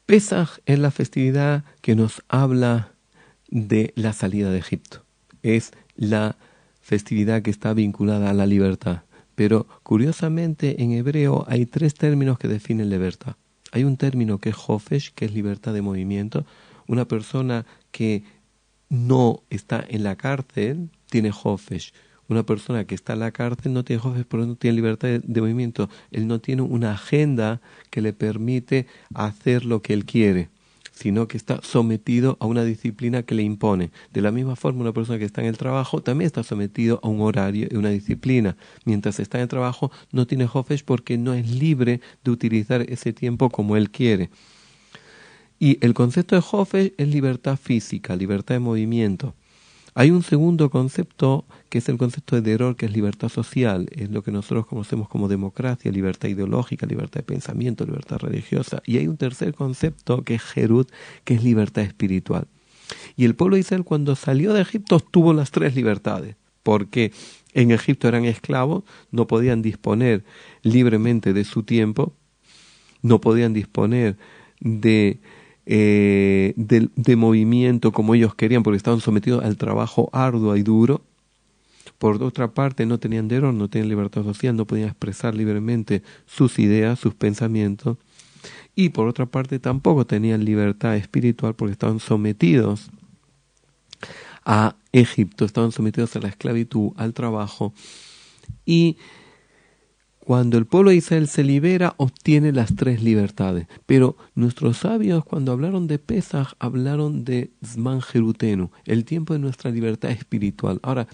Pesaj es la festividad que nos habla de la salida de Egipto. Es la festividad que está vinculada a la libertad. Pero curiosamente en hebreo hay 3 términos que definen libertad. Hay un término que es Hofesh, que es libertad de movimiento. Una persona que no está en la cárcel tiene Hofesh. Una persona que está en la cárcel no tiene Hofesh, porque no tiene libertad de movimiento. Él no tiene una agenda que le permite hacer lo que él quiere, sino que está sometido a una disciplina que le impone. De la misma forma, una persona que está en el trabajo también está sometido a un horario y una disciplina. Mientras está en el trabajo no tiene Hofesh porque no es libre de utilizar ese tiempo como él quiere. Y el concepto de Hofesh es libertad física, libertad de movimiento. Hay un segundo concepto que es el concepto de Deror, que es libertad social, es lo que nosotros conocemos como democracia, libertad ideológica, libertad de pensamiento, libertad religiosa. Y hay un tercer concepto que es Jerut, que es libertad espiritual. Y el pueblo de Israel cuando salió de Egipto tuvo las 3 libertades, porque en Egipto eran esclavos, no podían disponer libremente de su tiempo, no podían disponer de movimiento como ellos querían porque estaban sometidos al trabajo arduo y duro. Por otra parte no tenían deror, no tenían libertad social, no podían expresar libremente sus ideas, sus pensamientos, y por otra parte tampoco tenían libertad espiritual porque estaban sometidos a Egipto, estaban sometidos a la esclavitud, al trabajo. Y cuando el pueblo de Israel se libera, obtiene las 3 libertades. Pero nuestros sabios, cuando hablaron de Pesaj, hablaron de Zman Jerutenu, el tiempo de nuestra libertad espiritual. Ahora,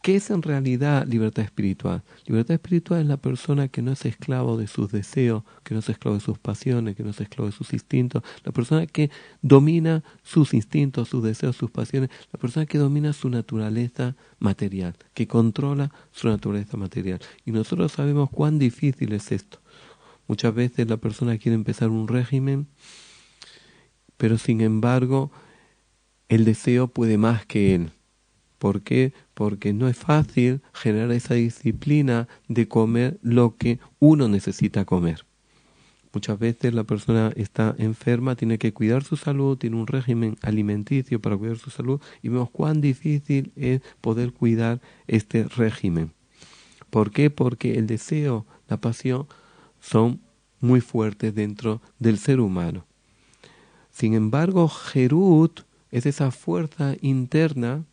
¿qué es en realidad libertad espiritual? Libertad espiritual es la persona que no es esclavo de sus deseos, que no es esclavo de sus pasiones, que no es esclavo de sus instintos. La persona que domina sus instintos, sus deseos, sus pasiones. La persona que domina su naturaleza material, que controla su naturaleza material. Y nosotros sabemos cuán difícil es esto. Muchas veces la persona quiere empezar un régimen, pero sin embargo el deseo puede más que él. ¿Por qué? Porque no es fácil generar esa disciplina de comer lo que uno necesita comer. Muchas veces la persona está enferma, tiene que cuidar su salud, tiene un régimen alimenticio para cuidar su salud y vemos cuán difícil es poder cuidar este régimen. ¿Por qué? Porque el deseo, la pasión son muy fuertes dentro del ser humano. Sin embargo, Jerut es esa fuerza interna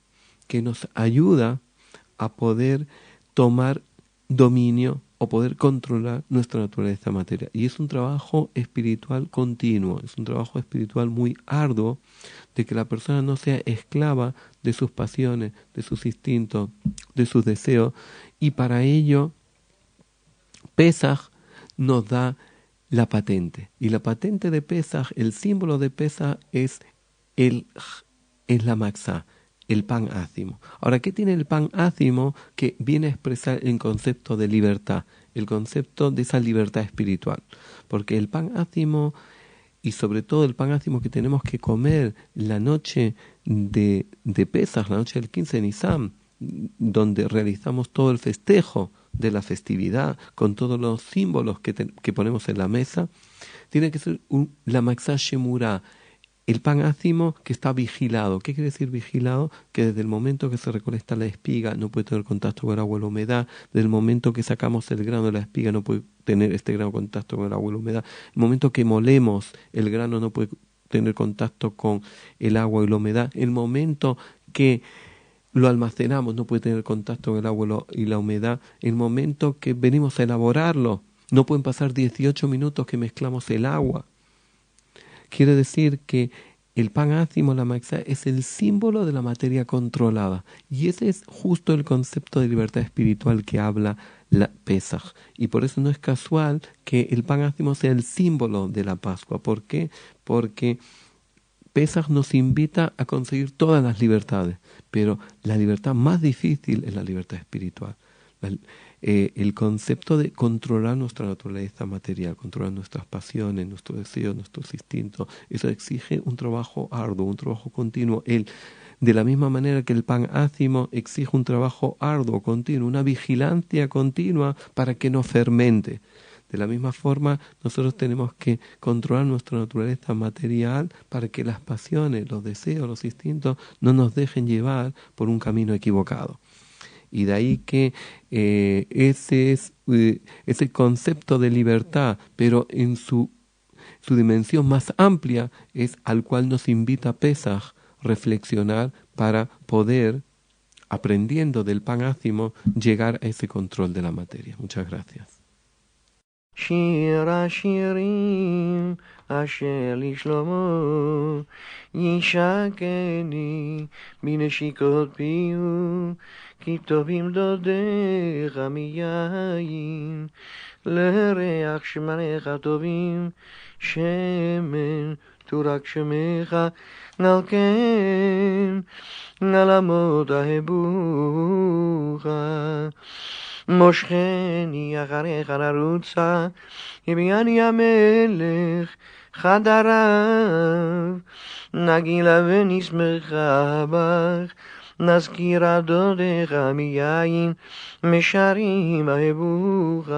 que nos ayuda a poder tomar dominio o poder controlar nuestra naturaleza material. Y es un trabajo espiritual continuo, es un trabajo espiritual muy arduo, de que la persona no sea esclava de sus pasiones, de sus instintos, de sus deseos. Y para ello, Pesaj nos da la patente. Y la patente de Pesaj, el símbolo de Pesaj es la matzá, el pan ácimo. Ahora, ¿qué tiene el pan ácimo que viene a expresar el concepto de libertad? El concepto de esa libertad espiritual. Porque el pan ácimo, y sobre todo el pan ácimo que tenemos que comer la noche de Pesaj, la noche del 15 de Nisan, donde realizamos todo el festejo de la festividad, con todos los símbolos que ponemos en la mesa, tiene que ser la matzá shemurá, el pan ácimo que está vigilado. ¿Qué quiere decir vigilado? Que desde el momento que se recolecta la espiga no puede tener contacto con el agua y la humedad. Desde el momento que sacamos el grano de la espiga no puede tener este grano contacto con el agua y la humedad. El momento que molemos el grano no puede tener contacto con el agua y la humedad. El momento que lo almacenamos no puede tener contacto con el agua y la humedad. El momento que venimos a elaborarlo no pueden pasar 18 minutos que mezclamos el agua. Quiere decir que el pan ácimo, la matzá, es el símbolo de la materia controlada. Y ese es justo el concepto de libertad espiritual que habla la Pesaj. Y por eso no es casual que el pan ácimo sea el símbolo de la Pascua. ¿Por qué? Porque Pesaj nos invita a conseguir todas las libertades, pero la libertad más difícil es la libertad espiritual. El concepto de controlar nuestra naturaleza material, controlar nuestras pasiones, nuestros deseos, nuestros instintos, eso exige un trabajo arduo, un trabajo continuo. De la misma manera que el pan ácimo exige un trabajo arduo, continuo, una vigilancia continua para que no fermente. De la misma forma, nosotros tenemos que controlar nuestra naturaleza material para que las pasiones, los deseos, los instintos no nos dejen llevar por un camino equivocado. Y de ahí que ese es el concepto de libertad, pero en su dimensión más amplia es al cual nos invita Pesaj reflexionar para poder, aprendiendo del pan ácimo, llegar a ese control de la materia. Muchas gracias. שיר השירים אשר לשלמה ישקני בנשיקות פיהו כי טובים דודיך מיין לריח שמריך טובים שמן תורק שמך על כן על עמוד אהבוך מושכני אחריך לרוצה, הביאני המלך חדריו, נגילה ונשמחה בך, נזכירה דודיך מיין, משרים אהבוך.